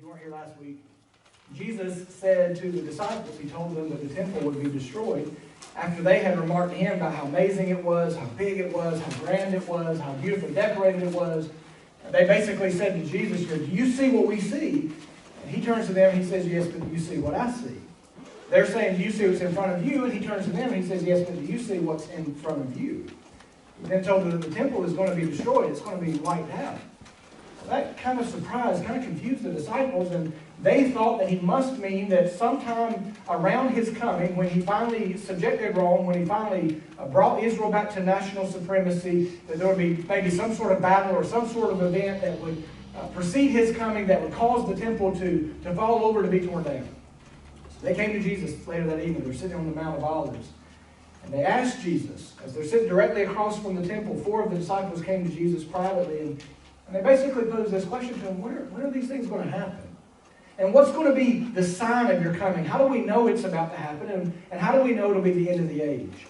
you weren't here last week, Jesus said to the disciples, he told them that the temple would be destroyed after they had remarked to him about how amazing it was, how big it was, how grand it was, how beautifully decorated it was. They basically said to Jesus, do you see what we see? And he turns to them and he says, yes, but do you see what I see? They're saying, do you see what's in front of you? And he turns to them and he says, yes, but do you see what's in front of you? He then told them that the temple is going to be destroyed. It's going to be wiped out. That kind of surprised, kind of confused the disciples, and they thought that he must mean that sometime around his coming, when he finally subjected Rome, when he finally brought Israel back to national supremacy, that there would be maybe some sort of battle or some sort of event that would precede his coming that would cause the temple to fall over, to be torn down. So they came to Jesus later that evening. They're sitting on the Mount of Olives. And they asked Jesus, as they're sitting directly across from the temple, 4 of the disciples came to Jesus privately, and they basically posed this question to him: when are these things going to happen? And what's going to be the sign of your coming? How do we know it's about to happen? And how do we know it'll be the end of the age?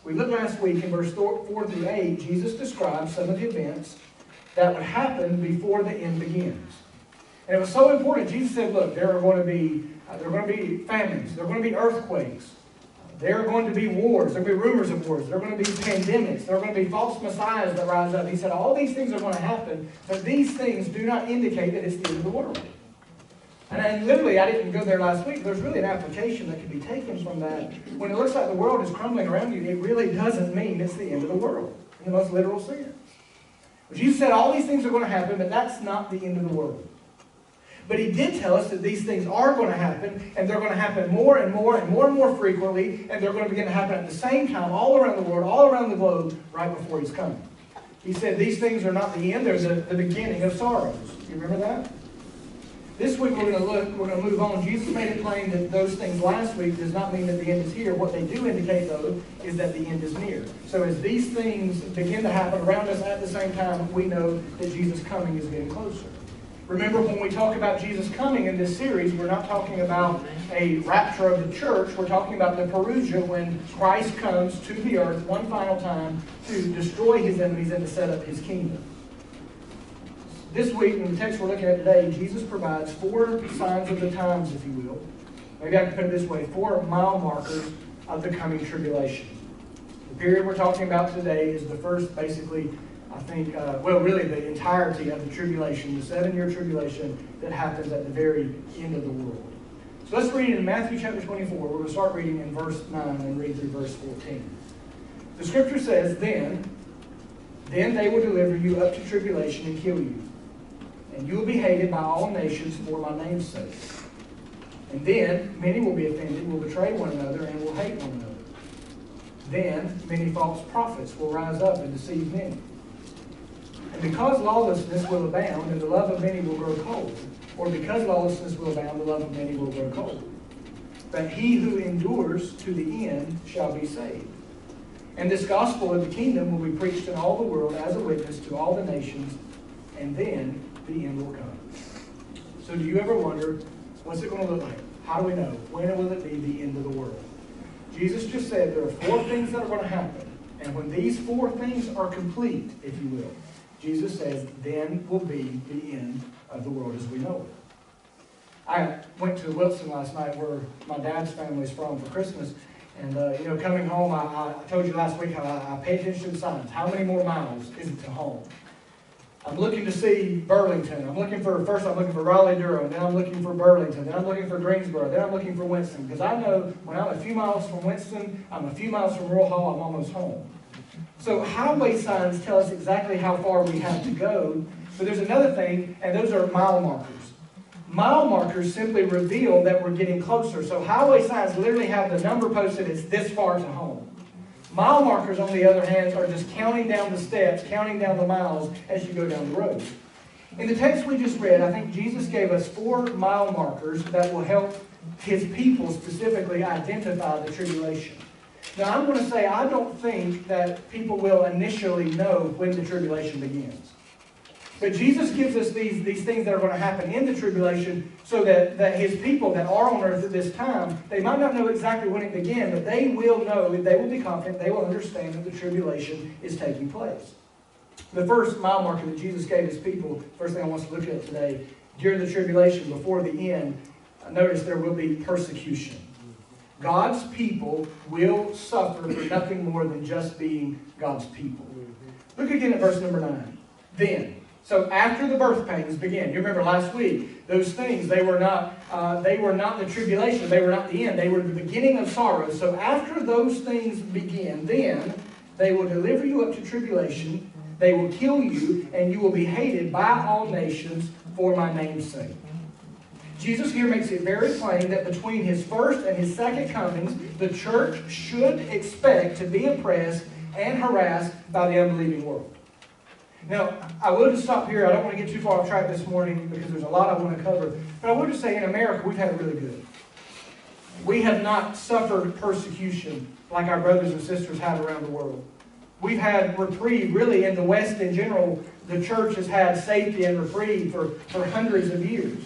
We looked last week in verse 4 through 8, Jesus described some of the events that would happen before the end begins. And it was so important. Jesus said, look, there are going to be famines. There are going to be earthquakes. There are going to be wars. There are going to be rumors of wars. There are going to be pandemics. There are going to be false messiahs that rise up. He said all these things are going to happen, but these things do not indicate that it's the end of the world. And literally, I didn't go there last week. There's really an application that can be taken from that. When it looks like the world is crumbling around you, it really doesn't mean it's the end of the world in the most literal sense. But Jesus said all these things are going to happen, but that's not the end of the world. But he did tell us that these things are going to happen, and they're going to happen more and more and more and more frequently, and they're going to begin to happen at the same time all around the world, all around the globe, right before he's coming. He said these things are not the end, they're the beginning of sorrows. You remember that? This week we're going to move on. Jesus made it plain that those things last week does not mean that the end is here. What they do indicate, though, is that the end is near. So as these things begin to happen around us at the same time, we know that Jesus' coming is getting closer. Remember, when we talk about Jesus coming in this series, we're not talking about a rapture of the church. We're talking about the parousia, when Christ comes to the earth one final time to destroy his enemies and to set up his kingdom. This week, in the text we're looking at today, Jesus provides 4 signs of the times, if you will. Maybe I can put it this way: 4 mile markers of the coming tribulation. The period we're talking about today is the first, basically, I think, really the entirety of the tribulation, the 7-year tribulation that happens at the very end of the world. So let's read it in Matthew chapter 24. We're going to start reading in verse 9 and read through verse 14. The scripture says, Then they will deliver you up to tribulation and kill you. And you will be hated by all nations for my name's sake. And then many will be offended, will betray one another, and will hate one another. Then many false prophets will rise up and deceive many. And because lawlessness will abound, and the love of many will grow cold. Or because lawlessness will abound, the love of many will grow cold. But he who endures to the end shall be saved. And this gospel of the kingdom will be preached in all the world as a witness to all the nations, and then the end will come. So do you ever wonder, what's it going to look like? How do we know? When will it be the end of the world? Jesus just said there are 4 things that are going to happen. And when these 4 things are complete, if you will, Jesus says, then will be the end of the world as we know it. I went to Wilson last night, where my dad's family is from, for Christmas. And, coming home, I told you last week how I pay attention to the signs. How many more miles is it to home? I'm looking to see Burlington. I'm looking for Raleigh-Durham. Then I'm looking for Burlington. Then I'm looking for Greensboro. Then I'm looking for Winston. Because I know when I'm a few miles from Winston, I'm a few miles from Rural Hall, I'm almost home. So highway signs tell us exactly how far we have to go. But there's another thing, and those are mile markers. Mile markers simply reveal that we're getting closer. So highway signs literally have the number posted as this far to home. Mile markers, on the other hand, are just counting down the steps, counting down the miles as you go down the road. In the text we just read, I think Jesus gave us 4 mile markers that will help his people specifically identify the tribulation. Now, I'm going to say I don't think that people will initially know when the tribulation begins. But Jesus gives us these things that are going to happen in the tribulation so that his people that are on earth at this time, they might not know exactly when it began, but they will know, they will be confident, they will understand that the tribulation is taking place. The first mile marker that Jesus gave his people, first thing I want us to look at today, during the tribulation, before the end, notice there will be persecution. God's people will suffer for nothing more than just being God's people. Look again at verse number 9. Then, so after the birth pains begin, you remember last week, those things, they were not the tribulation, they were not the end, they were the beginning of sorrow. So after those things begin, then they will deliver you up to tribulation, they will kill you, and you will be hated by all nations for my name's sake. Jesus here makes it very plain that between his first and his second comings, the church should expect to be oppressed and harassed by the unbelieving world. Now, I will just stop here. I don't want to get too far off track this morning because there's a lot I want to cover. But I will just say in America, we've had it really good. We have not suffered persecution like our brothers and sisters have around the world. We've had reprieve, really, in the West in general. The church has had safety and reprieve for hundreds of years.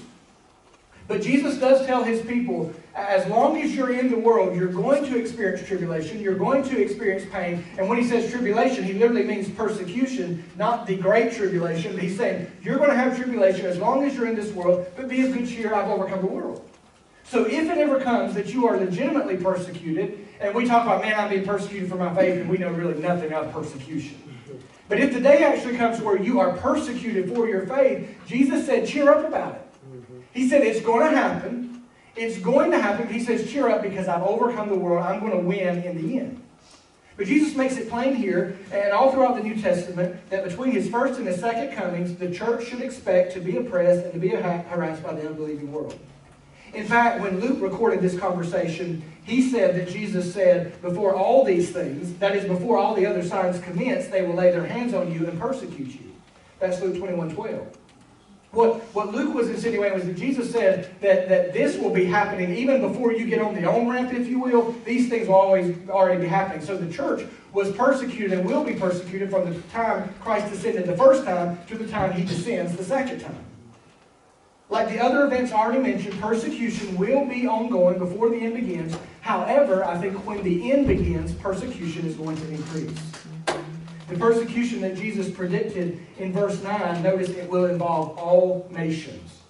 But Jesus does tell his people, as long as you're in the world, you're going to experience tribulation, you're going to experience pain. And when he says tribulation, he literally means persecution, not the great tribulation. But he's saying, you're going to have tribulation as long as you're in this world, but be of good cheer, I've overcome the world. So if it ever comes that you are legitimately persecuted, and we talk about, man, I'm being persecuted for my faith, and we know really nothing of persecution. But if the day actually comes where you are persecuted for your faith, Jesus said, cheer up about it. He said, it's going to happen. It's going to happen. He says, cheer up because I've overcome the world. I'm going to win in the end. But Jesus makes it plain here and all throughout the New Testament that between his first and his second comings, the church should expect to be oppressed and to be harassed by the unbelieving world. In fact, when Luke recorded this conversation, he said that Jesus said, before all these things, that is, before all the other signs commence, they will lay their hands on you and persecute you. That's Luke 21:12. What Luke was insinuating was that Jesus said that this will be happening even before you get on the on-ramp, if you will. These things will already be happening. So the church was persecuted and will be persecuted from the time Christ descended the first time to the time he descends the second time. Like the other events already mentioned, persecution will be ongoing before the end begins. However, I think when the end begins, persecution is going to increase. The persecution that Jesus predicted in verse 9, notice it will involve all nations.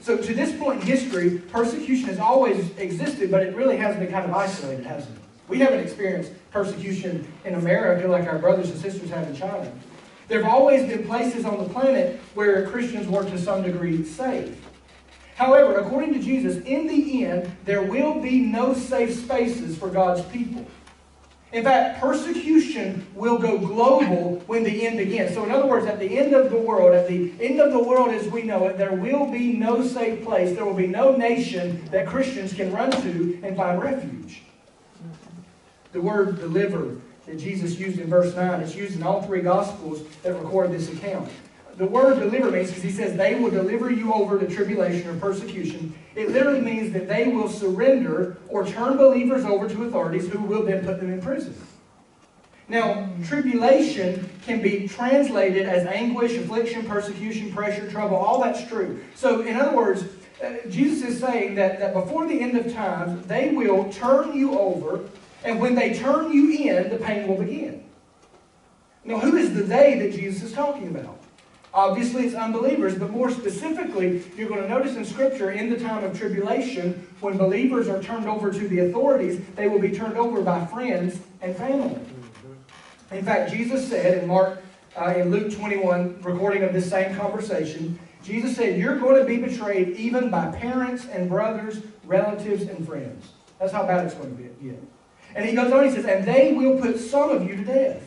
So to this point in history, persecution has always existed, but it really has been kind of isolated, hasn't it? We haven't experienced persecution in America like our brothers and sisters have in China. There have always been places on the planet where Christians were to some degree safe. However, according to Jesus, in the end, there will be no safe spaces for God's people. In fact, persecution will go global when the end begins. So in other words, at the end of the world as we know it, there will be no safe place. There will be no nation that Christians can run to and find refuge. The word deliver that Jesus used in verse 9, it's used in all three Gospels that record this account. The word deliver means, because he says, they will deliver you over to tribulation or persecution. It literally means that they will surrender or turn believers over to authorities who will then put them in prison. Now, tribulation can be translated as anguish, affliction, persecution, pressure, trouble. All that's true. So, in other words, Jesus is saying that before the end of time, they will turn you over, and when they turn you in, the pain will begin. Now, who is the they that Jesus is talking about? Obviously, it's unbelievers, but more specifically, you're going to notice in Scripture, in the time of tribulation, when believers are turned over to the authorities, they will be turned over by friends and family. In fact, Jesus said in Luke 21, recording of this same conversation, Jesus said, you're going to be betrayed even by parents and brothers, relatives, and friends. That's how bad it's going to get. And he goes on, he says, and they will put some of you to death.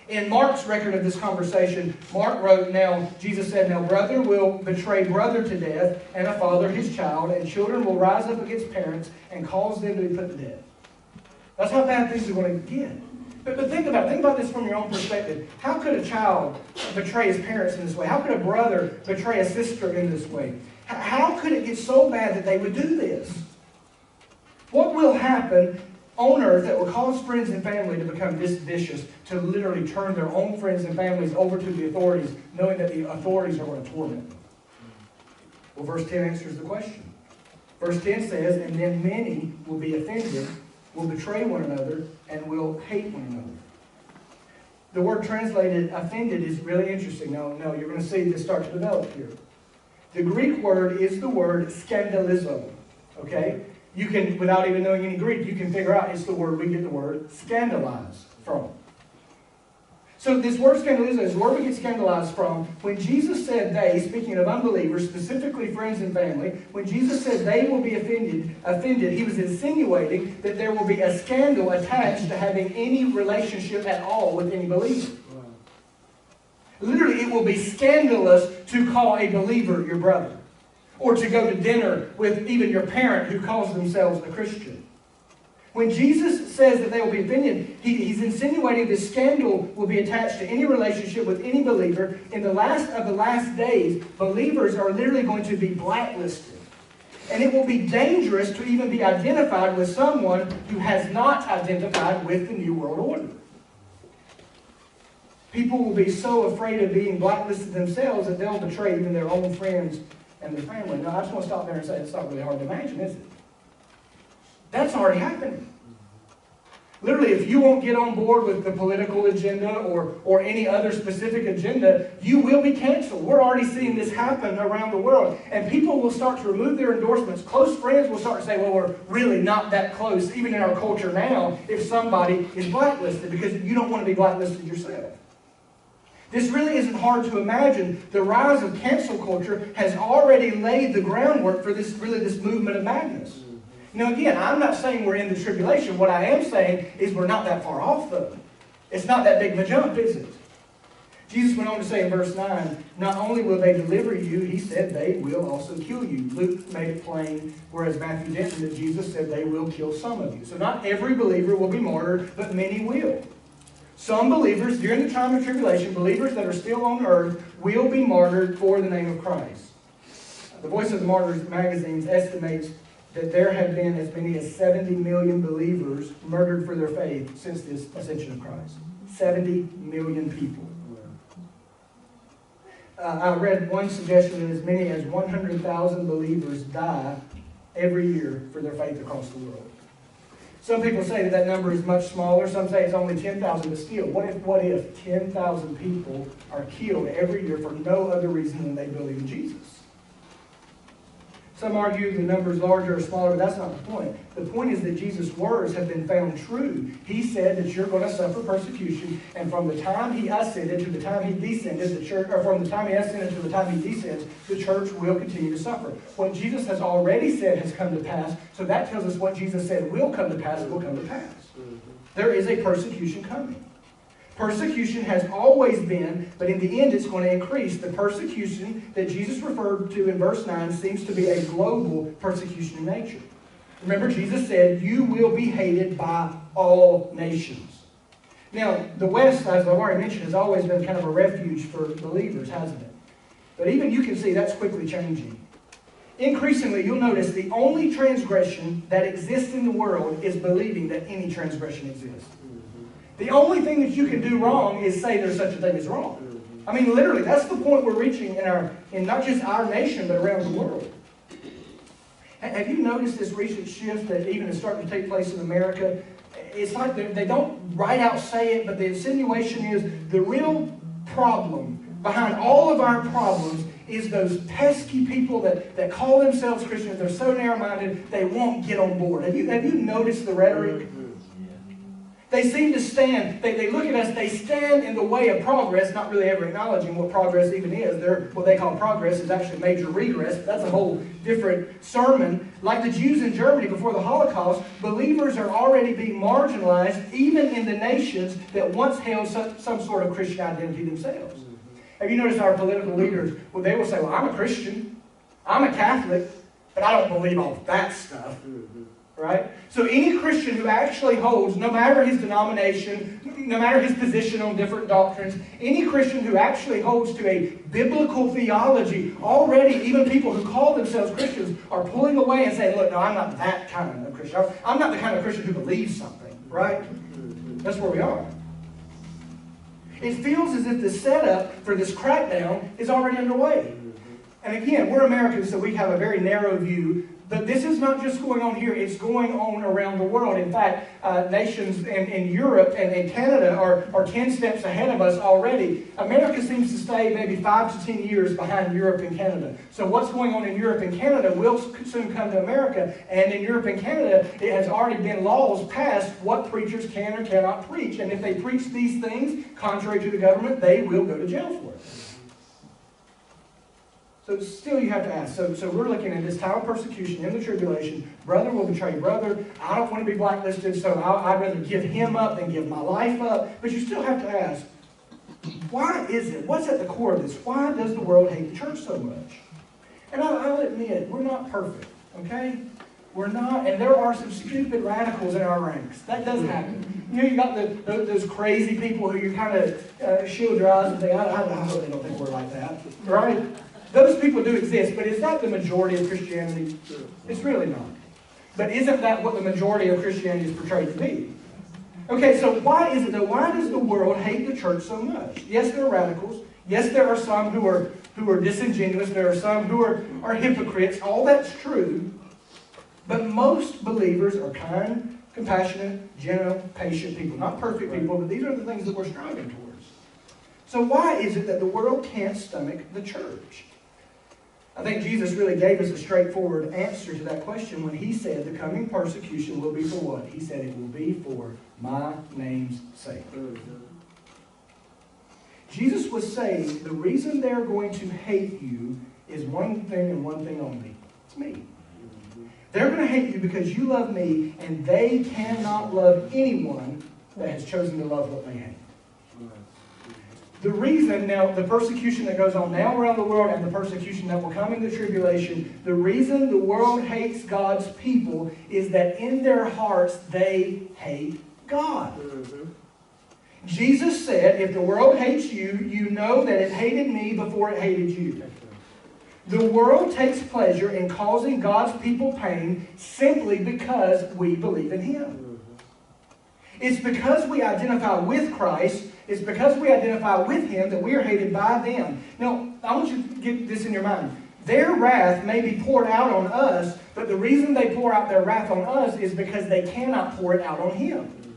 In Mark's record of this conversation, Mark wrote, Jesus said, now brother will betray brother to death, and a father his child, and children will rise up against parents and cause them to be put to death. That's how bad things are going to get. But think about this from your own perspective. How could a child betray his parents in this way? How could a brother betray a sister in this way? How could it get so bad that they would do this? What will happen on earth that will cause friends and family to become this vicious, to literally turn their own friends and families over to the authorities, knowing that the authorities are going to torment them? Well, verse 10 answers the question. Verse 10 says, and then many will be offended, will betray one another, and will hate one another. The word translated offended is really interesting. Now, you're going to see this start to develop here. The Greek word is the word scandalizo. Okay? You can, without even knowing any Greek, you can figure out it's the word we get the word scandalize from. So this word scandalizo is where we get scandalized from. When Jesus said they, speaking of unbelievers, specifically friends and family, when Jesus said they will be offended, he was insinuating that there will be a scandal attached to having any relationship at all with any believer. Wow. Literally, it will be scandalous to call a believer your brother, or to go to dinner with even your parent who calls themselves a Christian. When Jesus says that they will be offended, he's insinuating this scandal will be attached to any relationship with any believer. In the last of the last days, believers are literally going to be blacklisted. And it will be dangerous to even be identified with someone who has not identified with the New World Order. People will be so afraid of being blacklisted themselves that they'll betray even their own friends and their family. Now, I just want to stop there and say it's not really hard to imagine, is it? That's already happening. Literally, if you won't get on board with the political agenda or any other specific agenda, you will be canceled. We're already seeing this happen around the world. And people will start to remove their endorsements. Close friends will start to say, well, we're really not that close, even in our culture now, if somebody is blacklisted, because you don't want to be blacklisted yourself. This really isn't hard to imagine. The rise of cancel culture has already laid the groundwork for this movement of madness. Now again, I'm not saying we're in the tribulation. What I am saying is we're not that far off, though. It's not that big of a jump, is it? Jesus went on to say in verse 9, not only will they deliver you, he said they will also kill you. Luke made it plain, whereas Matthew didn't, that Jesus said they will kill some of you. So not every believer will be martyred, but many will. Some believers, during the time of tribulation, believers that are still on earth, will be martyred for the name of Christ. The Voice of the Martyrs magazine estimates that there have been as many as 70 million believers murdered for their faith since this ascension of Christ. 70 million people. I read one suggestion that as many as 100,000 believers die every year for their faith across the world. Some people say that that number is much smaller. Some say it's only 10,000, but still, what if 10,000 people are killed every year for no other reason than they believe in Jesus? Some argue the number is larger or smaller, but that's not the point. The point is that Jesus' words have been found true. He said that you're going to suffer persecution, and from the time he ascended to the time he descended, the church, or from the time he ascended to the time he descends, the church will continue to suffer. What Jesus has already said has come to pass, so that tells us what Jesus said will come to pass will come to pass. There is a persecution coming. Persecution has always been, but in the end it's going to increase. The persecution that Jesus referred to in verse 9 seems to be a global persecution in nature. Remember, Jesus said, you will be hated by all nations. Now, the West, as I've already mentioned, has always been kind of a refuge for believers, hasn't it? But even you can see that's quickly changing. Increasingly, you'll notice the only transgression that exists in the world is believing that any transgression exists. The only thing that you can do wrong is say there's such a thing as wrong. I mean, literally, that's the point we're reaching in not just our nation, but around the world. Have you noticed this recent shift that even is starting to take place in America? It's like they don't right out say it, but the insinuation is the real problem behind all of our problems is those pesky people that call themselves Christians. They're so narrow-minded, they won't get on board. Have you noticed the rhetoric? They seem to stand, they look at us, they stand in the way of progress, not really ever acknowledging what progress even is. What they call progress is actually major regress. That's a whole different sermon. Like the Jews in Germany before the Holocaust, believers are already being marginalized, even in the nations that once held some sort of Christian identity themselves. Have you noticed our political leaders, well, they will say, well, I'm a Christian, I'm a Catholic, but I don't believe all that stuff. Right? So any Christian who actually holds, no matter his denomination, no matter his position on different doctrines, any Christian who actually holds to a biblical theology, already even people who call themselves Christians are pulling away and saying, look, no, I'm not that kind of Christian. I'm not the kind of Christian who believes something. Right? That's where we are. It feels as if the setup for this crackdown is already underway. And again, we're Americans, so we have a very narrow view. But this is not just going on here, it's going on around the world. In fact, nations in Europe and Canada are 10 steps ahead of us already. America seems to stay maybe 5 to 10 years behind Europe and Canada. So what's going on in Europe and Canada will soon come to America. And in Europe and Canada, it has already been laws passed what preachers can or cannot preach. And if they preach these things contrary to the government, they will go to jail for it. So still you have to ask. So we're looking at this time of persecution in the tribulation. Brother will betray brother. I don't want to be blacklisted, so I'd rather give him up than give my life up. But you still have to ask, why is it? What's at the core of this? Why does the world hate the church so much? And I'll admit, we're not perfect, okay? We're not, and there are some stupid radicals in our ranks. That does happen. You know, you got those crazy people who you kind of shield your eyes and think, I hope they don't think we're like that, right? Those people do exist, but is that the majority of Christianity? It's really not. But isn't that what the majority of Christianity is portrayed to be? Okay, so why is it though? Why does the world hate the church so much? Yes, there are radicals. Yes, there are some who are disingenuous. There are some who are hypocrites. All that's true. But most believers are kind, compassionate, gentle, patient people. Not perfect people, but these are the things that we're striving towards. So why is it that the world can't stomach the church? I think Jesus really gave us a straightforward answer to that question when he said the coming persecution will be for what? He said it will be for my name's sake. Jesus was saying the reason they're going to hate you is one thing and one thing only. It's me. They're going to hate you because you love me, and they cannot love anyone that has chosen to love what they hate. The reason, now, the persecution that goes on now around the world and the persecution that will come in the tribulation, the reason the world hates God's people is that in their hearts they hate God. Jesus said, if the world hates you, you know that it hated me before it hated you. The world takes pleasure in causing God's people pain simply because we believe in Him. It's because we identify with Christ, it's because we identify with Him that we are hated by them. Now, I want you to get this in your mind. Their wrath may be poured out on us, but the reason they pour out their wrath on us is because they cannot pour it out on Him.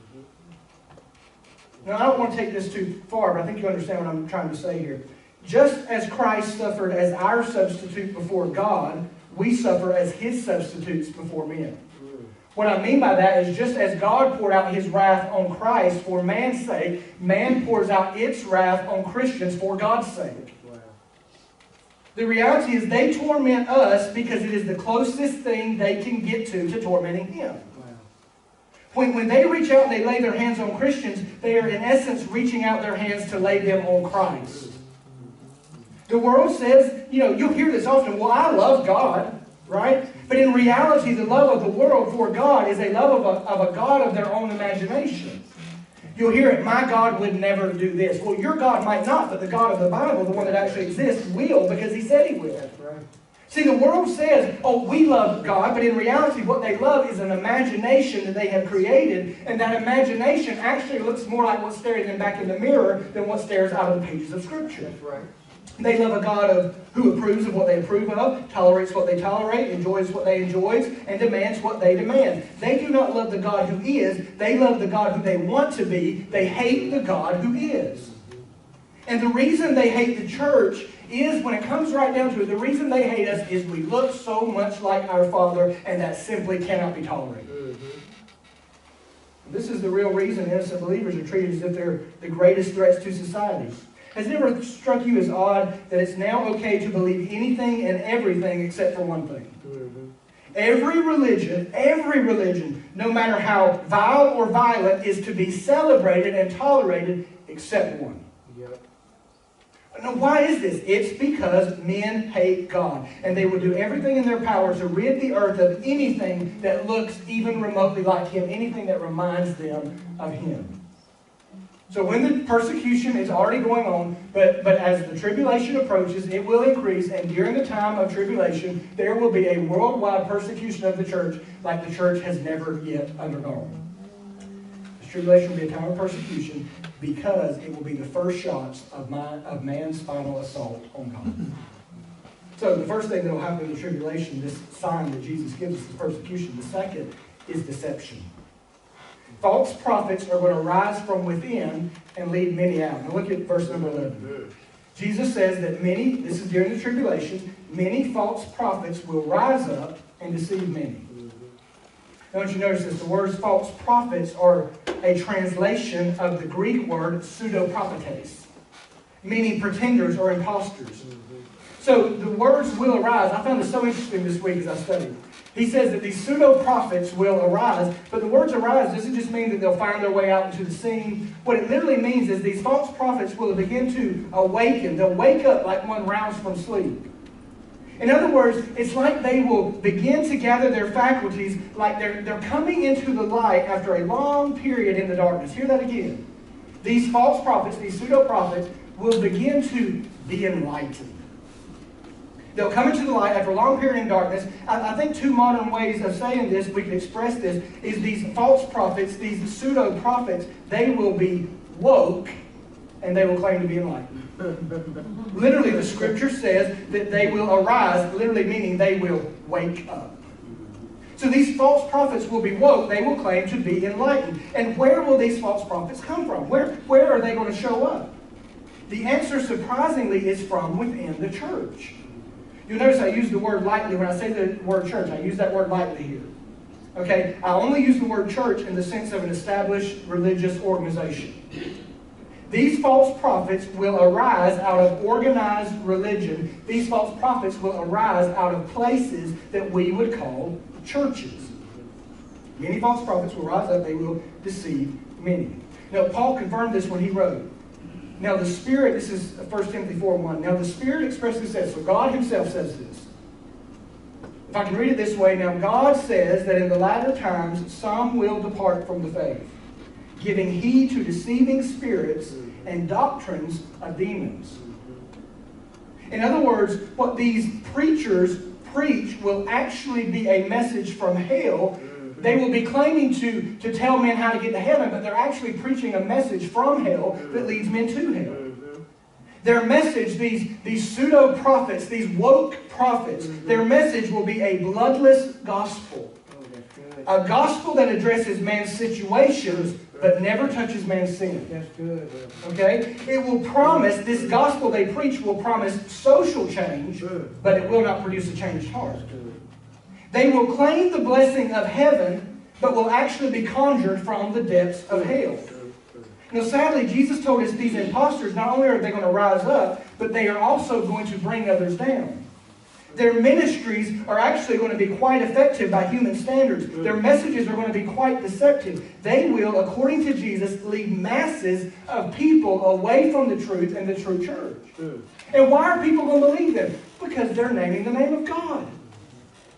Now, I don't want to take this too far, but I think you understand what I'm trying to say here. Just as Christ suffered as our substitute before God, we suffer as His substitutes before men. What I mean by that is just as God poured out His wrath on Christ for man's sake, man pours out its wrath on Christians for God's sake. Wow. The reality is they torment us because it is the closest thing they can get to tormenting Him. Wow. When they reach out and they lay their hands on Christians, they are in essence reaching out their hands to lay them on Christ. The world says, you know, you'll hear this often, well, I love God, right? But in reality, the love of the world for God is a love of a God of their own imagination. You'll hear it, my God would never do this. Well, your God might not, but the God of the Bible, the one that actually exists, will, because He said He will. That's right. See, the world says, oh, we love God, but in reality, what they love is an imagination that they have created, and that imagination actually looks more like what's staring them back in the mirror than what stares out of the pages of Scripture. That's right. They love a God who approves of what they approve of, tolerates what they tolerate, enjoys what they enjoy, and demands what they demand. They do not love the God who is. They love the God who they want to be. They hate the God who is. And the reason they hate the church is, when it comes right down to it, the reason they hate us is we look so much like our Father, and that simply cannot be tolerated. This is the real reason innocent believers are treated as if they're the greatest threats to society. Has it ever struck you as odd that it's now okay to believe anything and everything except for one thing? Every religion, no matter how vile or violent, is to be celebrated and tolerated except one. Yep. Now, why is this? It's because men hate God, and they will do everything in their power to rid the earth of anything that looks even remotely like Him, anything that reminds them of Him. So when the persecution is already going on, but as the tribulation approaches, it will increase, and during the time of tribulation, there will be a worldwide persecution of the church like the church has never yet undergone. The tribulation will be a time of persecution because it will be the first shots of man's final assault on God. So the first thing that will happen in the tribulation, this sign that Jesus gives us, is persecution. The second is deception. False prophets are going to rise from within and lead many out. Now look at verse number 11. Jesus says that many, this is during the tribulation, many false prophets will rise up and deceive many. Don't you notice this? The words false prophets are a translation of the Greek word pseudo-prophetes, meaning pretenders or imposters. So the words will arise. I found this so interesting this week as I studied. He says that these pseudo-prophets will arise, but the words arise doesn't just mean that they'll find their way out into the scene. What it literally means is these false prophets will begin to awaken. They'll wake up like one roused from sleep. In other words, it's like they will begin to gather their faculties, like they're coming into the light after a long period in the darkness. Hear that again. These false prophets, these pseudo-prophets, will begin to be enlightened. They'll come into the light after a long period in darkness. I think two modern ways of saying this, we can express this, is these false prophets, these pseudo-prophets, they will be woke and they will claim to be enlightened. Literally, the scripture says that they will arise, literally meaning they will wake up. So these false prophets will be woke, they will claim to be enlightened. And where will these false prophets come from? Where are they going to show up? The answer, surprisingly, is from within the church. You'll notice I use the word lightly. When I say the word church, I use that word lightly here. Okay? I only use the word church in the sense of an established religious organization. These false prophets will arise out of organized religion. These false prophets will arise out of places that we would call churches. Many false prophets will rise up. They will deceive many. Now, Paul confirmed this when he wrote, now the Spirit, this is 1 Timothy 4:1. Now the Spirit expressly says, so God himself says this. If I can read it this way, now God says that in the latter times some will depart from the faith, giving heed to deceiving spirits and doctrines of demons. In other words, what these preachers preach will actually be a message from hell. They will be claiming to tell men how to get to heaven, but they're actually preaching a message from hell that leads men to hell. Their message, these pseudo-prophets, these woke prophets, their message will be a bloodless gospel. A gospel that addresses man's situations, but never touches man's sin. That's good. Okay? It will promise, this gospel they preach will promise social change, but it will not produce a changed heart. They will claim the blessing of heaven, but will actually be conjured from the depths of hell. Now, sadly, Jesus told us these imposters, not only are they going to rise up, but they are also going to bring others down. Their ministries are actually going to be quite effective by human standards. Their messages are going to be quite deceptive. They will, according to Jesus, lead masses of people away from the truth and the true church. And why are people going to believe them? Because they're naming the name of God.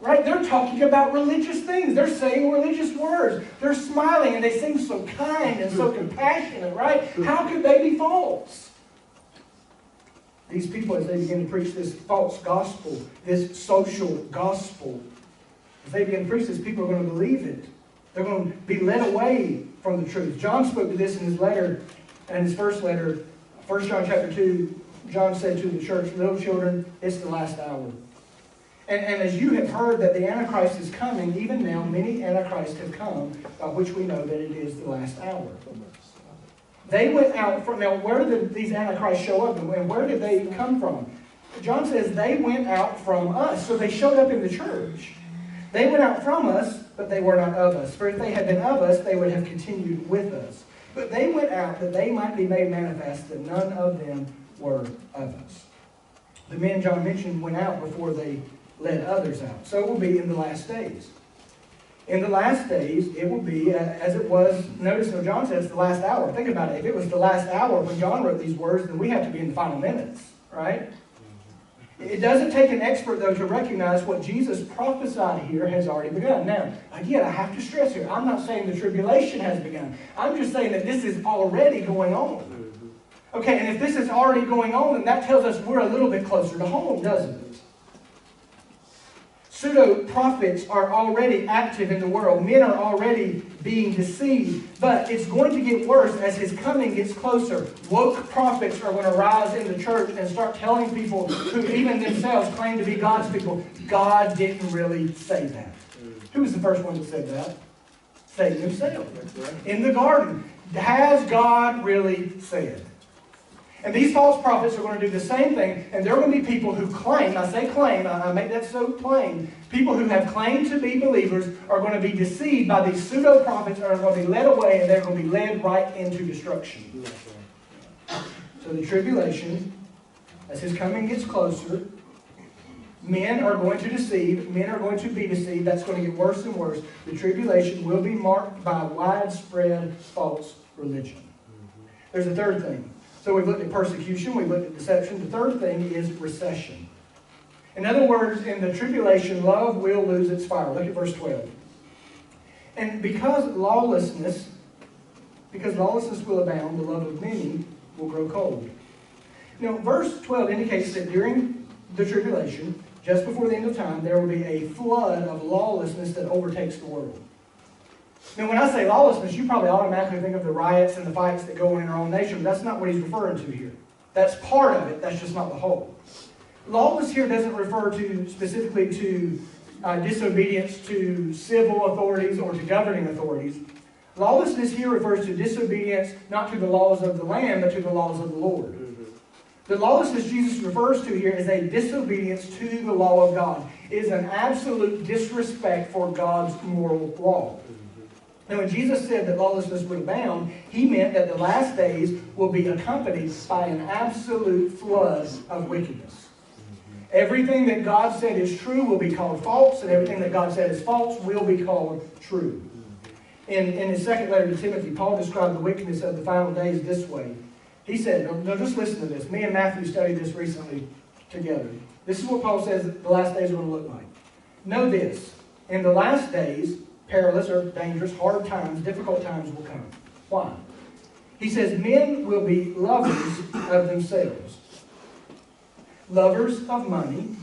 Right? They're talking about religious things. They're saying religious words. They're smiling and they seem so kind and so compassionate, right? How could they be false? These people, as they begin to preach this false gospel, this social gospel, as they begin to preach this, people are going to believe it. They're going to be led away from the truth. John spoke to this in his letter, in his first letter, 1 John chapter 2. John said to the church, little children, it's the last hour. And as you have heard that the Antichrist is coming, even now many Antichrists have come, by which we know that it is the last hour. They went out from, now where did these Antichrists show up and where did they come from? John says they went out from us, so they showed up in the church. They went out from us, but they were not of us. For if they had been of us, they would have continued with us. But they went out that they might be made manifest that none of them were of us. The men John mentioned went out before they led others out. So it will be in the last days. In the last days, it will be as it was. Notice when John says the last hour. Think about it. If it was the last hour when John wrote these words, then we have to be in the final minutes, right? It doesn't take an expert, though, to recognize what Jesus prophesied here has already begun. Now, again, I have to stress here, I'm not saying the tribulation has begun. I'm just saying that this is already going on. Okay, and if this is already going on, then that tells us we're a little bit closer to home, doesn't it? Pseudo-prophets are already active in the world. Men are already being deceived. But it's going to get worse as his coming gets closer. Woke prophets are going to rise in the church and start telling people who even themselves claim to be God's people, God didn't really say that. Who was the first one that said that? Satan himself. In the garden. Has God really said? And these false prophets are going to do the same thing, and there are going to be people who claim, I say claim, I make that so plain, people who have claimed to be believers are going to be deceived by these pseudo-prophets and are going to be led away, and they're going to be led right into destruction. So the tribulation, as his coming gets closer, men are going to deceive, men are going to be deceived, that's going to get worse and worse. The tribulation will be marked by widespread false religion. There's a third thing. So we've looked at persecution, we've looked at deception. The third thing is recession. In other words, in the tribulation, love will lose its fire. Look at verse 12. And because lawlessness will abound, the love of many will grow cold. Now, verse 12 indicates that during the tribulation, just before the end of time, there will be a flood of lawlessness that overtakes the world. Now, when I say lawlessness, you probably automatically think of the riots and the fights that go on in our own nation, but that's not what he's referring to here. That's part of it, that's just not the whole. Lawless here doesn't refer to specifically to disobedience to civil authorities or to governing authorities. Lawlessness here refers to disobedience not to the laws of the land, but to the laws of the Lord. The lawlessness Jesus refers to here is a disobedience to the law of God. It is an absolute disrespect for God's moral law. Now, when Jesus said that lawlessness would abound, he meant that the last days will be accompanied by an absolute flood of wickedness. Everything that God said is true will be called false, and everything that God said is false will be called true. In his second letter to Timothy, Paul described the wickedness of the final days this way. He said, no, just listen to this. Me and Matthew studied this recently together. This is what Paul says the last days are going to look like. Know this, in the last days, perilous or dangerous, hard times, difficult times will come. Why? He says, men will be lovers of themselves, lovers of money,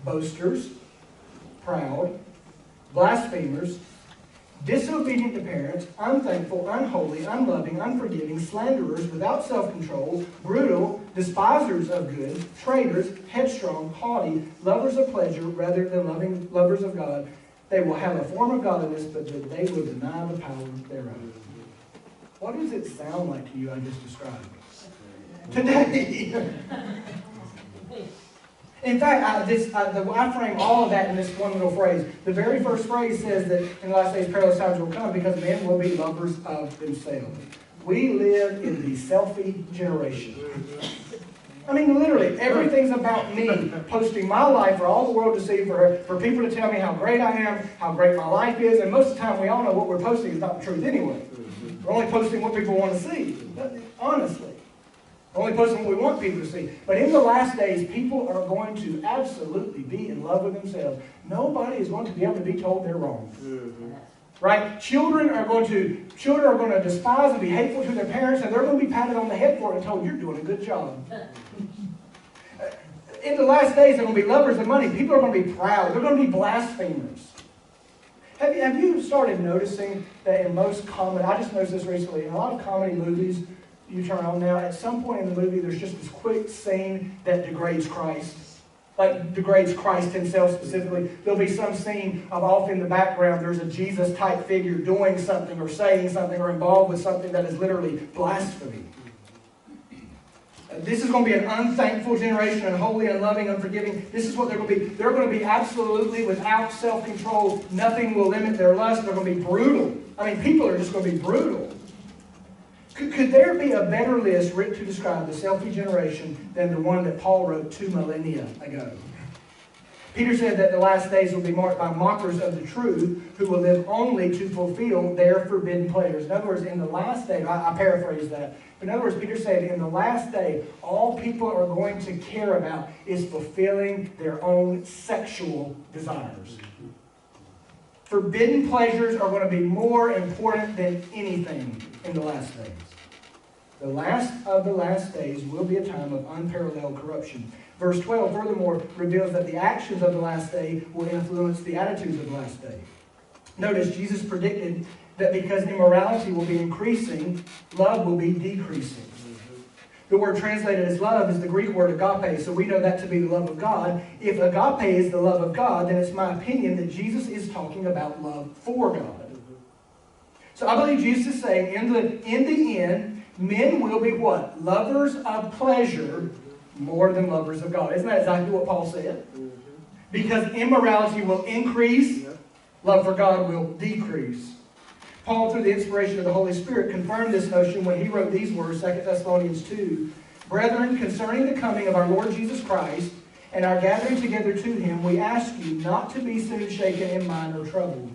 boasters, proud, blasphemers, disobedient to parents, unthankful, unholy, unloving, unforgiving, slanderers, without self-control, brutal, despisers of good, traitors, headstrong, haughty, lovers of pleasure rather than lovers of God. They will have a form of godliness, but they will deny the power thereof. What does it sound like to you I just described? Today. In fact, I frame all of that in this one little phrase. The very first phrase says that in the last days perilous times will come because men will be lovers of themselves. We live in the selfie generation. I mean, literally, everything's about me, posting my life for all the world to see, for people to tell me how great I am, how great my life is, and most of the time we all know what we're posting is not the truth anyway. We're only posting what people want to see, honestly. We're only posting what we want people to see. But in the last days, people are going to absolutely be in love with themselves. Nobody is going to be able to be told they're wrong. Right? Children are going to despise and be hateful to their parents, and they're going to be patted on the head for it and told, you're doing a good job. In the last days, they're going to be lovers of money. People are going to be proud. They're going to be blasphemers. Have you started noticing that in most comedy, I just noticed this recently, in a lot of comedy movies you turn on now, at some point in the movie, there's just this quick scene that degrades Christ. Like degrades Christ himself specifically. There'll be some scene of off in the background, there's a Jesus-type figure doing something or saying something or involved with something that is literally blasphemy. This is going to be an unthankful generation, unholy, unloving, unforgiving. This is what they're going to be. They're going to be absolutely without self-control. Nothing will limit their lust. They're going to be brutal. I mean, people are just going to be brutal. Could there be a better list written to describe the selfie generation than the one that Paul wrote 2 millennia ago? Peter said that the last days will be marked by mockers of the truth who will live only to fulfill their forbidden pleasures. In other words, in the last day, I paraphrase that. But in other words, Peter said, in the last day, all people are going to care about is fulfilling their own sexual desires. Forbidden pleasures are going to be more important than anything in the last days. The last of the last days will be a time of unparalleled corruption. Verse 12 furthermore reveals that the actions of the last day will influence the attitudes of the last day. Notice Jesus predicted that because immorality will be increasing, love will be decreasing. The word translated as love is the Greek word agape, so we know that to be the love of God. If agape is the love of God, then it's my opinion that Jesus is talking about love for God. So I believe Jesus is saying, in the end, men will be what? Lovers of pleasure more than lovers of God. Isn't that exactly what Paul said? Because immorality will increase, love for God will decrease. Paul, through the inspiration of the Holy Spirit, confirmed this notion when he wrote these words, 2 Thessalonians 2. Brethren, concerning the coming of our Lord Jesus Christ and our gathering together to him, we ask you not to be soon shaken in mind or troubled,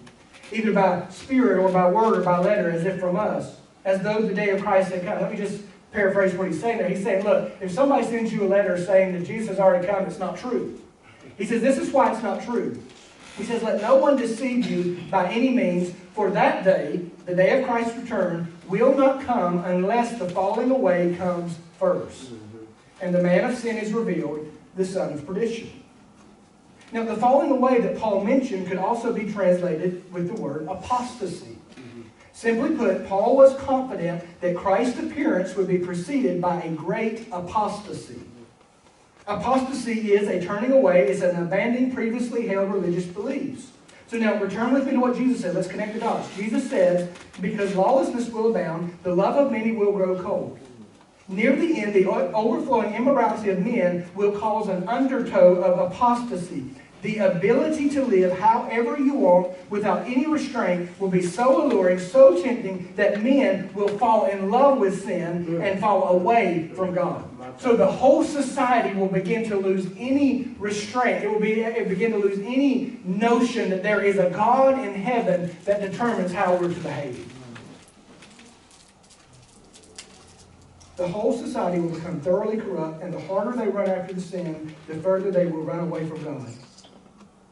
either by spirit or by word or by letter, as if from us, as though the day of Christ had come. Let me just paraphrase what he's saying there. He's saying, look, if somebody sends you a letter saying that Jesus has already come, it's not true. He says, this is why it's not true. He says, let no one deceive you by any means, for that day, the day of Christ's return, will not come unless the falling away comes first. And the man of sin is revealed, the son of perdition. Now, the falling away that Paul mentioned could also be translated with the word apostasy. Simply put, Paul was confident that Christ's appearance would be preceded by a great apostasy. Apostasy is a turning away, it's an abandoning previously held religious beliefs. So now, return with me to what Jesus said. Let's connect the dots. Jesus says, because lawlessness will abound, the love of many will grow cold. Near the end, the overflowing immorality of men will cause an undertow of apostasy. The ability to live however you want without any restraint will be so alluring, so tempting, that men will fall in love with sin and fall away from God. So the whole society will begin to lose any restraint. It will begin to lose any notion that there is a God in heaven that determines how we're to behave. The whole society will become thoroughly corrupt, and the harder they run after the sin, the further they will run away from God.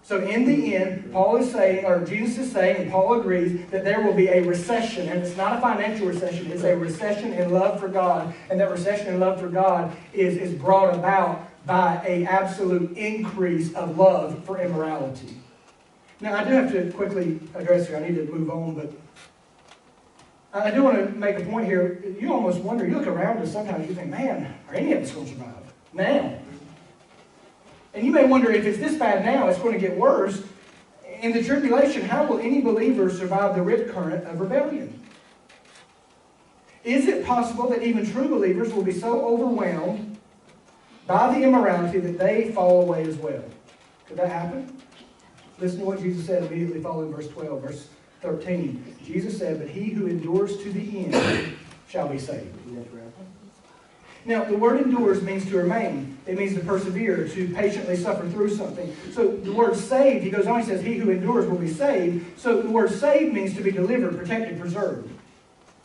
So in the end, Paul is saying, or Jesus is saying, and Paul agrees, that there will be a recession. And it's not a financial recession. It's a recession in love for God. And that recession in love for God is brought about by an absolute increase of love for immorality. Now, I do have to quickly address here. I need to move on, but I do want to make a point here. You almost wonder, you look around and sometimes you think, man, are any of us going to survive now? And you may wonder, if it's this bad now, it's going to get worse. In the tribulation, how will any believer survive the rip current of rebellion? Is it possible that even true believers will be so overwhelmed by the immorality that they fall away as well? Could that happen? Listen to what Jesus said immediately following verse 12, verse 13. Jesus said, but he who endures to the end shall be saved. Now, the word endures means to remain. It means to persevere, to patiently suffer through something. So the word saved, he goes on, he says, he who endures will be saved. So the word saved means to be delivered, protected, preserved.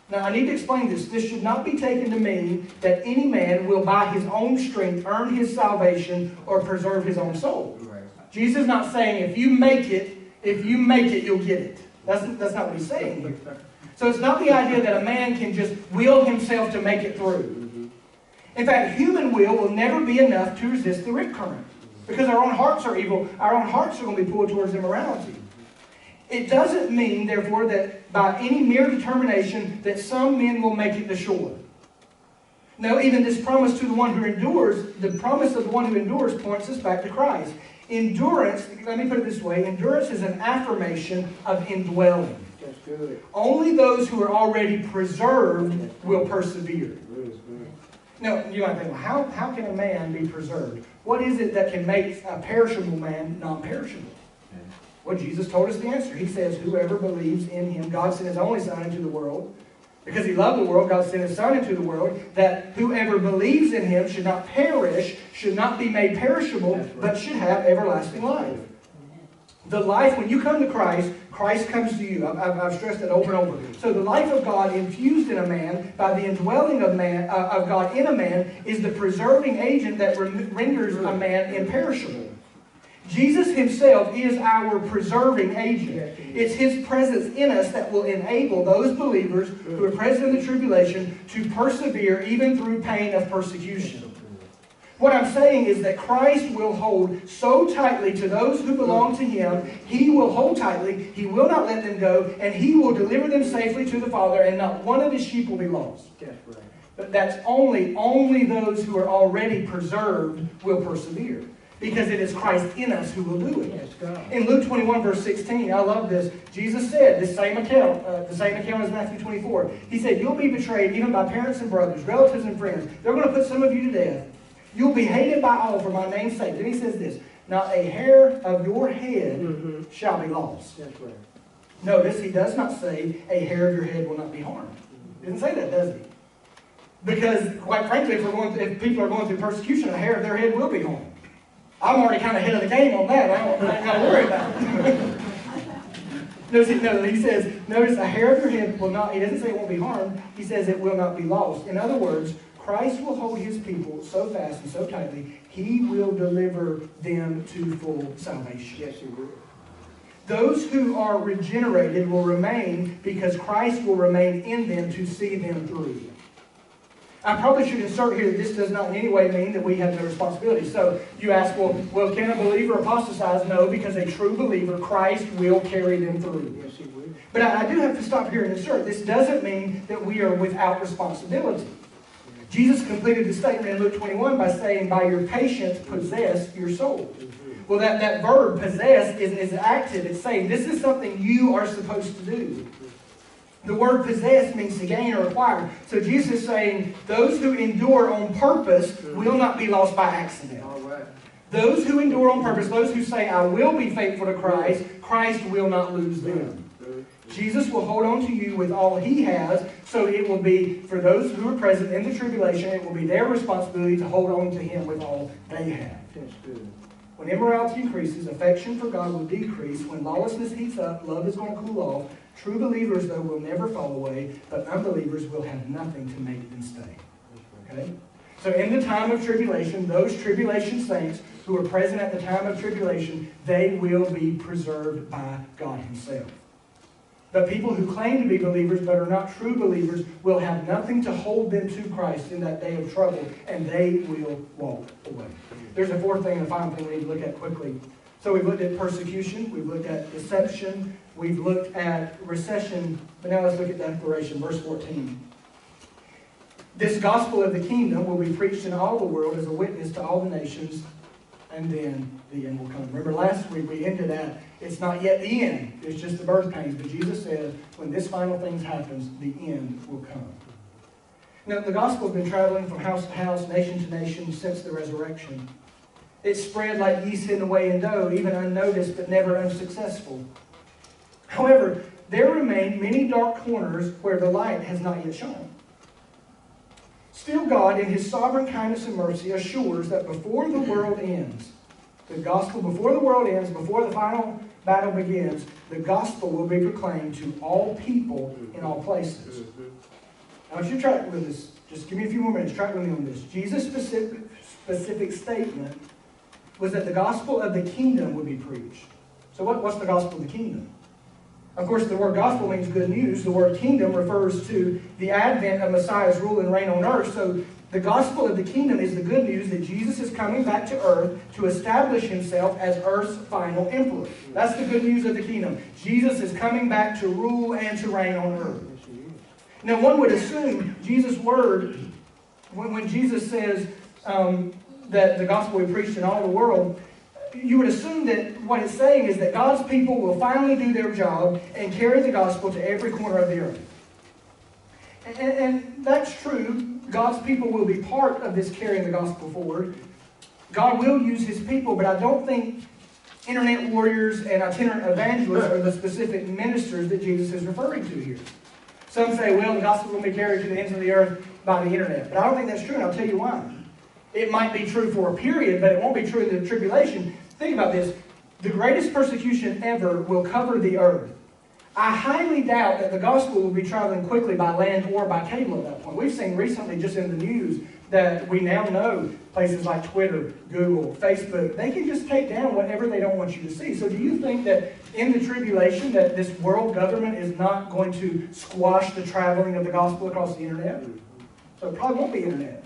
Now, I need to explain this. This should not be taken to mean that any man will by his own strength earn his salvation or preserve his own soul. Jesus is not saying if you make it, you'll get it. That's not what he's saying here. So it's not the idea that a man can just will himself to make it through. In fact, human will never be enough to resist the rip current. Because our own hearts are evil. Our own hearts are going to be pulled towards immorality. It doesn't mean, therefore, that by any mere determination that some men will make it to shore. No, even this promise to the one who endures, the promise of the one who endures points us back to Christ. Endurance, let me put it this way, endurance is an affirmation of indwelling. That's good. Only those who are already preserved will persevere. Now, you might think, well, how can a man be preserved? What is it that can make a perishable man non-perishable? Well, Jesus told us the answer. He says, whoever believes in him, God sent his only Son into the world. Because he loved the world, God sent his Son into the world, that whoever believes in him should not perish, should not be made perishable, but should have everlasting life. The life, when you come to Christ, Christ comes to you. I've stressed that over and over. So the life of God infused in a man by the indwelling of God in a man is the preserving agent that renders a man imperishable. Jesus himself is our preserving agent. It's his presence in us that will enable those believers who are present in the tribulation to persevere even through pain of persecution. What I'm saying is that Christ will hold so tightly to those who belong to Him. He will hold tightly. He will not let them go. And He will deliver them safely to the Father. And not one of His sheep will be lost. That's right. But that's only those who are already preserved will persevere. Because it is Christ in us who will do it. Yes, God. In Luke 21, verse 16, I love this. Jesus said, the same account as Matthew 24. He said, you'll be betrayed even by parents and brothers, relatives and friends. They're going to put some of you to death. You'll be hated by all for my name's sake. Then he says this, not a hair of your head shall be lost. That's right. Notice he does not say a hair of your head will not be harmed. He doesn't say that, does he? Because, quite frankly, if people are going through persecution, a hair of their head will be harmed. I'm already kind of ahead of the game on that. I ain't got to worry about it. He says, notice a hair of your head will not, he doesn't say it won't be harmed. He says it will not be lost. In other words, Christ will hold His people so fast and so tightly, He will deliver them to full salvation. Yes, He will. Those who are regenerated will remain because Christ will remain in them to see them through. I probably should insert here that this does not in any way mean that we have no responsibility. So you ask, well, can a believer apostatize? No, because a true believer, Christ will carry them through. Yes, He will. But I do have to stop here and insert, this doesn't mean that we are without responsibility. Jesus completed the statement in Luke 21 by saying, by your patience possess your soul. Well, that verb, possess, is active. It's saying this is something you are supposed to do. The word possess means to gain or acquire. So Jesus is saying, those who endure on purpose will not be lost by accident. All right. Those who endure on purpose, those who say, I will be faithful to Christ, Christ will not lose them. Jesus will hold on to you with all He has, so it will be, for those who are present in the tribulation, it will be their responsibility to hold on to Him with all they have. That's good. When immorality increases, affection for God will decrease. When lawlessness heats up, love is going to cool off. True believers, though, will never fall away, but unbelievers will have nothing to make them stay. Okay? So in the time of tribulation, those tribulation saints who are present at the time of tribulation, they will be preserved by God Himself. But people who claim to be believers but are not true believers will have nothing to hold them to Christ in that day of trouble, and they will walk away. There's a fourth thing and a final thing we need to look at quickly. So we've looked at persecution, we've looked at deception, we've looked at recession, but now let's look at declaration, verse 14. This gospel of the kingdom will be preached in all the world as a witness to all the nations, and then the end will come. Remember last week we ended at, it's not yet the end, it's just the birth pains. But Jesus said, when this final thing happens, the end will come. Now, the gospel has been traveling from house to house, nation to nation, since the resurrection. It's spread like yeast hidden away in dough, even unnoticed but never unsuccessful. However, there remain many dark corners where the light has not yet shone. Still, God, in His sovereign kindness and mercy, assures that before the world ends, the gospel, before the world ends, before the final battle begins, the gospel will be proclaimed to all people in all places. I want you to track with us. Just give me a few more minutes. Track with me on this. Jesus' specific statement was that the gospel of the kingdom would be preached. So what's the gospel of the kingdom? Of course, the word gospel means good news. The word kingdom refers to the advent of Messiah's rule and reign on earth. So the gospel of the kingdom is the good news that Jesus is coming back to earth to establish Himself as earth's final emperor. That's the good news of the kingdom. Jesus is coming back to rule and to reign on earth. Now, one would assume Jesus' word, when Jesus says that the gospel will be preached in all the world, you would assume that what it's saying is that God's people will finally do their job and carry the gospel to every corner of the earth. And that's true. God's people will be part of this carrying the gospel forward. God will use His people, but I don't think internet warriors and itinerant evangelists are the specific ministers that Jesus is referring to here. Some say, well, the gospel will be carried to the ends of the earth by the internet. But I don't think that's true, and I'll tell you why. It might be true for a period, but it won't be true in the tribulation. Think about this. The greatest persecution ever will cover the earth. I highly doubt that the gospel will be traveling quickly by land or by cable at that point. We've seen recently, just in the news, that we now know places like Twitter, Google, Facebook, they can just take down whatever they don't want you to see. So do you think that in the tribulation that this world government is not going to squash the traveling of the gospel across the internet? So it probably won't be internet.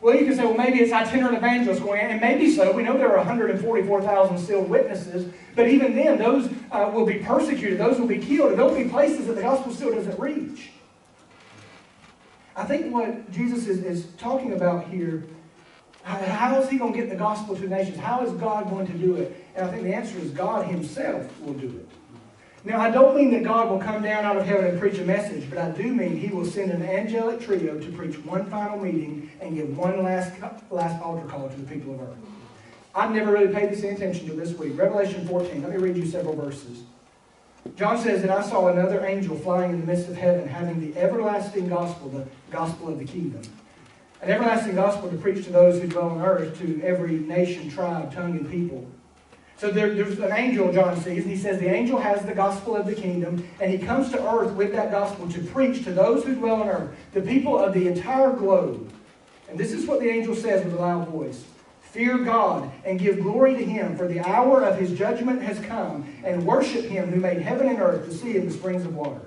Well, you can say, well, maybe it's itinerant evangelists going in, and maybe so. We know there are 144,000 sealed witnesses, but even then, those will be persecuted, those will be killed, and there will be places that the gospel still doesn't reach. I think what Jesus is talking about here, how is he going to get the gospel to the nations? How is God going to do it? And I think the answer is God himself will do it. Now, I don't mean that God will come down out of heaven and preach a message, but I do mean he will send an angelic trio to preach one final meeting and give one last altar call to the people of earth. I've never really paid this any attention to this week. Revelation 14. Let me read you several verses. John says that I saw another angel flying in the midst of heaven, having the everlasting gospel, the gospel of the kingdom. An everlasting gospel to preach to those who dwell on earth, to every nation, tribe, tongue, and people. So there's an angel John sees, and he says the angel has the gospel of the kingdom, and he comes to earth with that gospel to preach to those who dwell on earth, the people of the entire globe. And this is what the angel says with a loud voice. Fear God and give glory to him, for the hour of his judgment has come, and worship him who made heaven and earth, the sea, and the springs of water.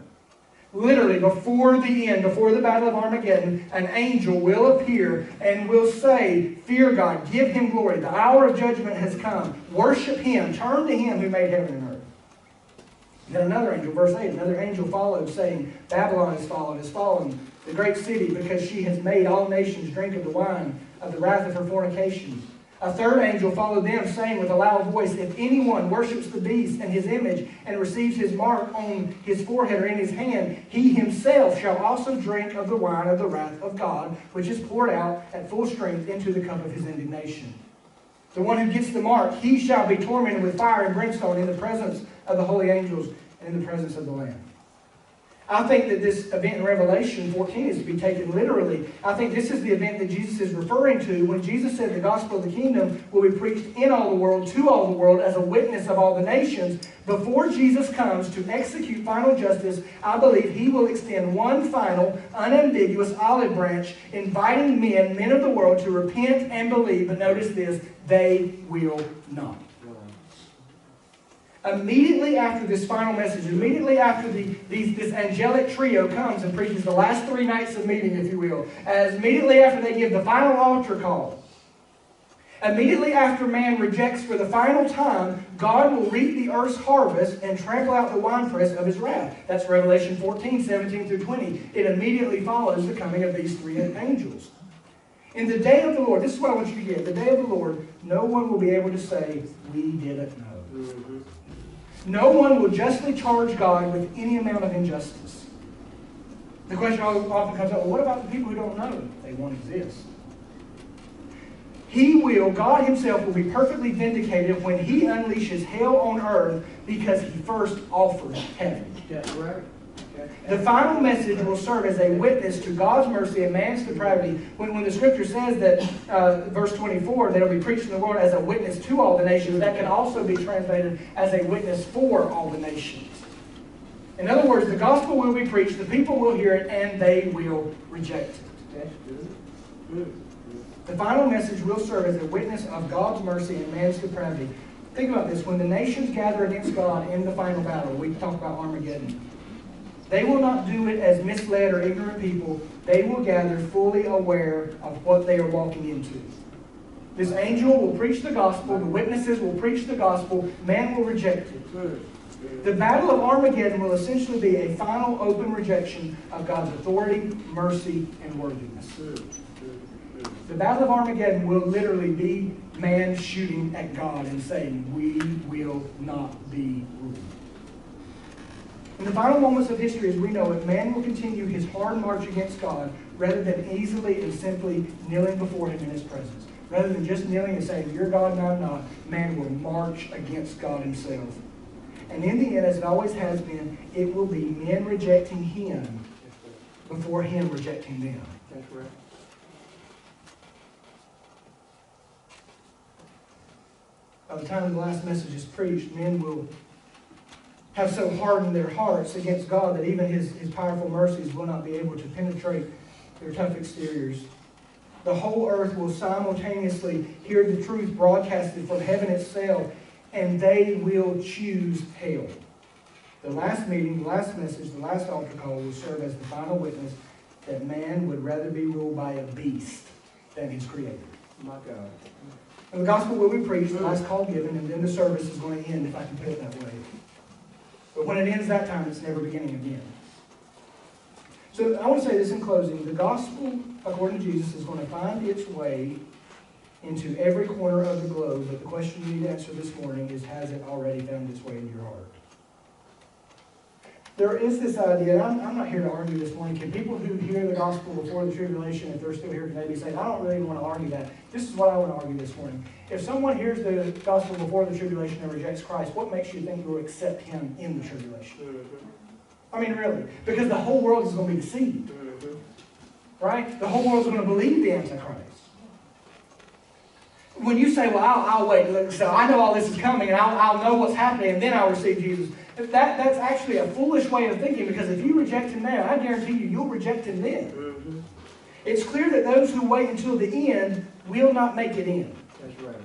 Literally, before the end, before the battle of Armageddon, an angel will appear and will say, fear God, give him glory. The hour of judgment has come. Worship him. Turn to him who made heaven and earth. Then another angel, verse 8, another angel followed, saying, Babylon has fallen, the great city, because she has made all nations drink of the wine of the wrath of her fornications. A third angel followed them, saying with a loud voice, if anyone worships the beast and his image and receives his mark on his forehead or in his hand, he himself shall also drink of the wine of the wrath of God, which is poured out at full strength into the cup of his indignation. The one who gets the mark, he shall be tormented with fire and brimstone in the presence of the holy angels and in the presence of the Lamb. I think that this event in Revelation 14 is to be taken literally. I think this is the event that Jesus is referring to when Jesus said the gospel of the kingdom will be preached in all the world, to all the world, as a witness of all the nations. Before Jesus comes to execute final justice, I believe he will extend one final, unambiguous olive branch, inviting men of the world to repent and believe. But notice this, they will not. Immediately after this final message, immediately after this angelic trio comes and preaches the last 3 nights of meeting, if you will, as immediately after they give the final altar call, immediately after man rejects for the final time, God will reap the earth's harvest and trample out the winepress of his wrath. That's Revelation 14, 17 through 20. It immediately follows the coming of these 3 angels. In the day of the Lord, this is what I want you to get. The day of the Lord, no one will be able to say, we didn't know. Mm-hmm. No one will justly charge God with any amount of injustice. The question often comes up, well, what about the people who don't know? They won't exist. God himself will be perfectly vindicated when he unleashes hell on earth because he first offered heaven. That's right. The final message will serve as a witness to God's mercy and man's depravity. When the scripture says that, verse 24, that it will be preached in the world as a witness to all the nations, that can also be translated as a witness for all the nations. In other words, the gospel will be preached, the people will hear it, and they will reject it. The final message will serve as a witness of God's mercy and man's depravity. Think about this. When the nations gather against God in the final battle, we talk about Armageddon, they will not do it as misled or ignorant people. They will gather fully aware of what they are walking into. This angel will preach the gospel. The witnesses will preach the gospel. Man will reject it. The battle of Armageddon will essentially be a final open rejection of God's authority, mercy, and worthiness. The battle of Armageddon will literally be man shooting at God and saying, we will not be ruled. In the final moments of history as we know it, man will continue his hard march against God rather than easily and simply kneeling before him in his presence. Rather than just kneeling and saying, you're God and I'm not, man will march against God himself. And in the end, as it always has been, it will be men rejecting him before him rejecting them. That's right. By the time the last message is preached, men will have so hardened their hearts against God that even his powerful mercies will not be able to penetrate their tough exteriors. The whole earth will simultaneously hear the truth broadcasted from heaven itself, and they will choose hell. The last meeting, the last message, the last altar call will serve as the final witness that man would rather be ruled by a beast than his Creator. My God. And the gospel will be preached, the last call given, and then the service is going to end, if I can put it that way. But when it ends that time, it's never beginning again. So I want to say this in closing. The gospel, according to Jesus, is going to find its way into every corner of the globe. But the question you need to answer this morning is, has it already found its way into your heart? There is this idea, and I'm not here to argue this morning. Can people who hear the gospel before the tribulation, if they're still here today, be saying, I don't really want to argue that. This is what I want to argue this morning. If someone hears the gospel before the tribulation and rejects Christ, what makes you think you'll accept him in the tribulation? I mean, really. Because the whole world is going to be deceived. Right? The whole world is going to believe the Antichrist. When you say, well, I'll wait, so I know all this is coming, and I'll know what's happening, and then I'll receive Jesus. That's actually a foolish way of thinking, because if you reject him now, I guarantee you'll reject him then. It's clear that those who wait until the end will not make it in. That's right.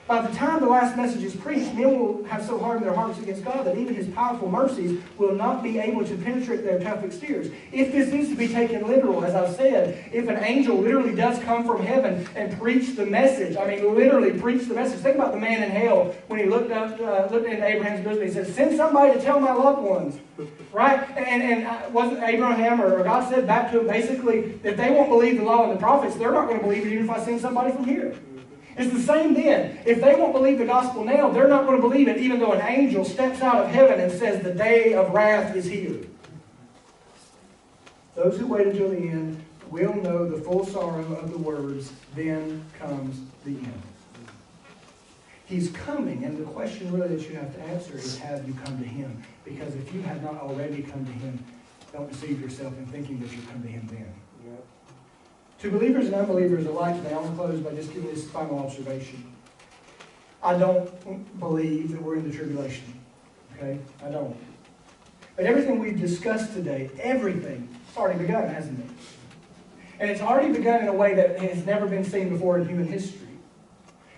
By the time the last message is preached, men will have so hardened their hearts against God that even his powerful mercies will not be able to penetrate their tough exteriors. If this is to be taken literal, as I've said, if an angel literally does come from heaven and preach the message, I mean literally preach the message. Think about the man in hell when he looked into Abraham's bosom. He said, send somebody to tell my loved ones. Right? And wasn't Abraham or God said back to him, basically, if they won't believe the law and the prophets, they're not going to believe it even if I send somebody from here. It's the same then. If they won't believe the gospel now, they're not going to believe it even though an angel steps out of heaven and says the day of wrath is here. Those who wait until the end will know the full sorrow of the words, then comes the end. He's coming, and the question really that you have to answer is, have you come to him? Because if you have not already come to him, don't deceive yourself in thinking that you'll come to him then. Yep. To believers and unbelievers alike today, I want to close by just giving this final observation. I don't believe that we're in the tribulation. Okay? I don't. But everything we've discussed today, everything, it's already begun, hasn't it? And it's already begun in a way that has never been seen before in human history.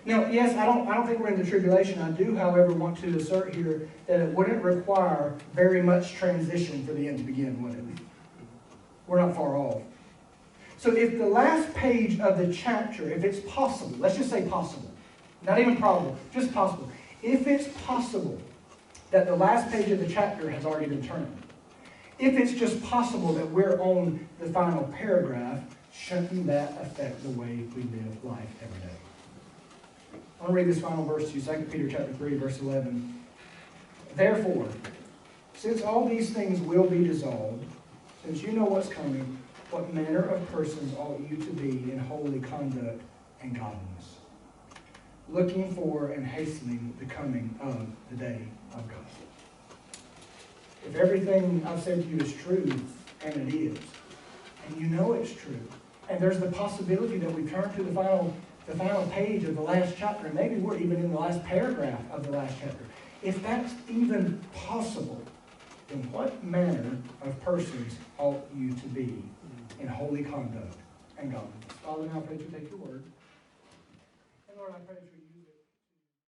Now, yes, I don't think we're in the tribulation. I do, however, want to assert here that it wouldn't require very much transition for the end to begin, would it? We're not far off. So if the last page of the chapter, if it's possible, let's just say possible, not even probable, just possible. If it's possible that the last page of the chapter has already been turned, if it's just possible that we're on the final paragraph, shouldn't that affect the way we live life every day? I want to read this final verse to you, 2 Peter chapter 3, verse 11. Therefore, since all these things will be dissolved, since you know what's coming, what manner of persons ought you to be in holy conduct and godliness, looking for and hastening the coming of the day of God. If everything I've said to you is true, and it is, and you know it's true, and there's the possibility that we turn to the final page of the last chapter, and maybe we're even in the last paragraph of the last chapter, if that's even possible, then what manner of persons ought you to be in holy conduct and godliness? Father, now I pray that you take your word. And Lord, I pray that you